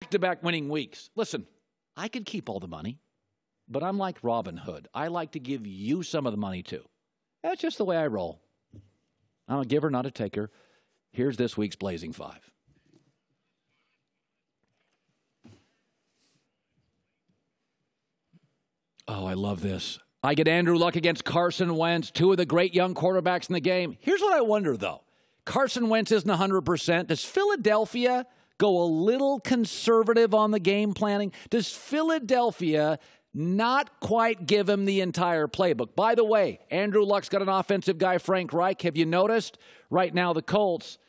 back-to-back winning weeks. Listen, I could keep all the money, but I'm like Robin Hood. I like to give you some of the money, too. That's just the way I roll. I'm a giver, not a taker. Here's this week's Blazing 5. Oh, I love this. I get Andrew Luck against Carson Wentz, two of the great young quarterbacks in the game. Here's what I wonder, though. Carson Wentz isn't 100%. Does Philadelphia go a little conservative on the game planning? Does Philadelphia not quite give him the entire playbook? By the way, Andrew Luck's got an offensive guy, Frank Reich. Have you noticed? Right now, the Colts,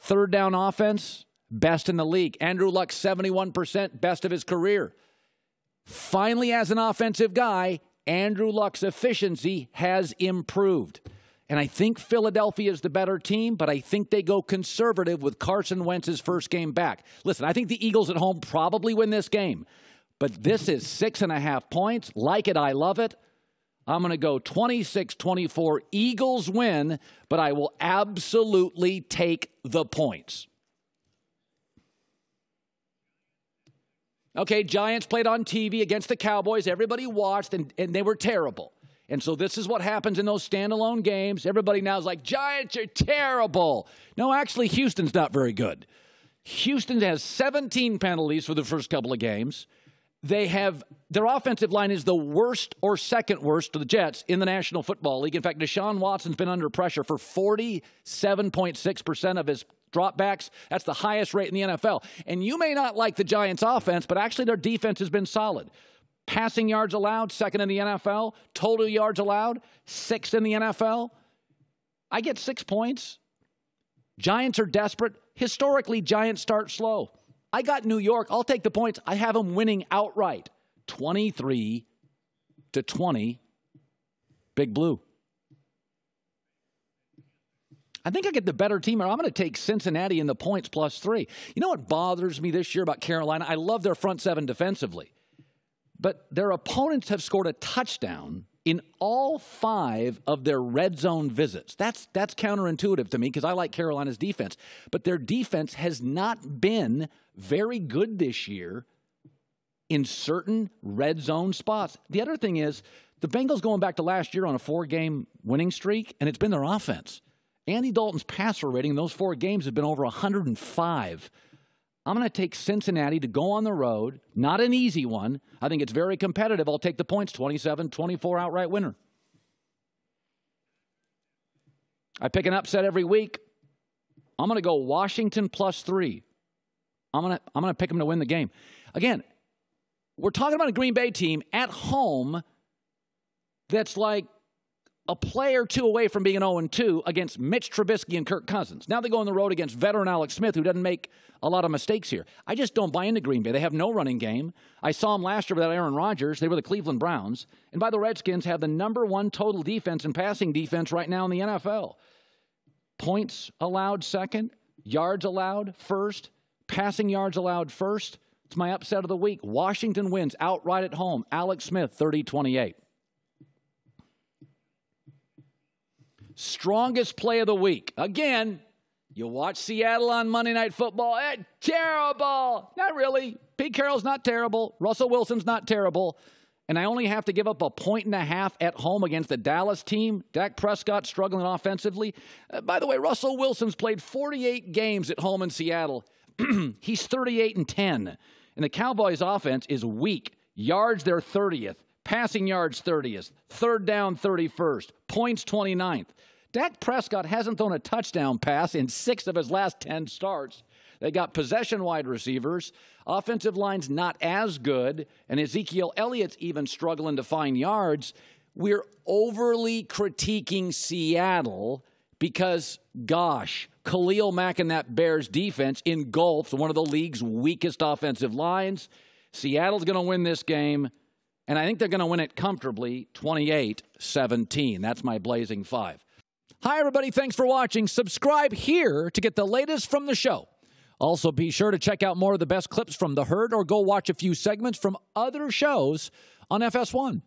third down offense, best in the league. Andrew Luck, 71%, best of his career. Finally, as an offensive guy, Andrew Luck's efficiency has improved. And I think Philadelphia is the better team, but I think they go conservative with Carson Wentz's first game back. Listen, I think the Eagles at home probably win this game. But this is 6.5 points. Like it, I love it. I'm going to go 26-24. Eagles win, but I will absolutely take the points. Okay, Giants played on TV against the Cowboys. Everybody watched, and they were terrible. And so this is what happens in those standalone games. Everybody now is like, Giants are terrible. No, actually, Houston's not very good. Houston has 17 penalties for the first couple of games. Their offensive line is the worst or second worst to the Jets in the National Football League. In fact, Deshaun Watson's been under pressure for 47.6% of his dropbacks. That's the highest rate in the NFL. And you may not like the Giants' offense, but actually their defense has been solid. Passing yards allowed, second in the NFL. Total yards allowed, sixth in the NFL. I get 6 points. Giants are desperate. Historically, Giants start slow. I got New York. I'll take the points. I have them winning outright. 23-20. Big Blue. I think I get the better team. I'm going to take Cincinnati in the points +3. You know what bothers me this year about Carolina? I love their front seven defensively. But their opponents have scored a touchdown in all 5 of their red zone visits. That's counterintuitive to me because I like Carolina's defense. But their defense has not been very good this year in certain red zone spots. The other thing is the Bengals going back to last year on a 4-game winning streak, and it's been their offense. Andy Dalton's passer rating in those 4 games has been over 105. I'm going to take Cincinnati to go on the road. Not an easy one. I think it's very competitive. I'll take the points, 27-24 outright winner. I pick an upset every week. I'm going to go Washington +3. I'm going to pick them to win the game. Again, we're talking about a Green Bay team at home that's like a play or two away from being an 0-2 against Mitch Trubisky and Kirk Cousins. Now they go on the road against veteran Alex Smith, who doesn't make a lot of mistakes here. I just don't buy into Green Bay. They have no running game. I saw them last year without Aaron Rodgers. They were the Cleveland Browns. And by the Redskins have the #1 total defense and passing defense right now in the NFL. Points allowed second, yards allowed first, passing yards allowed first. It's my upset of the week. Washington wins outright at home. Alex Smith, 30-28. Strongest play of the week. Again, you watch Seattle on Monday Night Football. Terrible. Not really. Pete Carroll's not terrible. Russell Wilson's not terrible. And I only have to give up 1.5 at home against the Dallas team. Dak Prescott struggling offensively. By the way, Russell Wilson's played 48 games at home in Seattle. He's 38-10. And the Cowboys' offense is weak. Yards, they're 30th. Passing yards, 30th. Third down, 31st. Points, 29th. Dak Prescott hasn't thrown a touchdown pass in 6 of his last 10 starts. They got possession wide receivers. Offensive line's not as good. And Ezekiel Elliott's even struggling to find yards. We're overly critiquing Seattle because, gosh, Khalil Mack and that Bears defense engulfs one of the league's weakest offensive lines. Seattle's going to win this game. And I think they're going to win it comfortably, 28-17. That's my Blazing 5. Hi, everybody. Thanks for watching. Subscribe here to get the latest from the show. Also, be sure to check out more of the best clips from The Herd or go watch a few segments from other shows on FS1.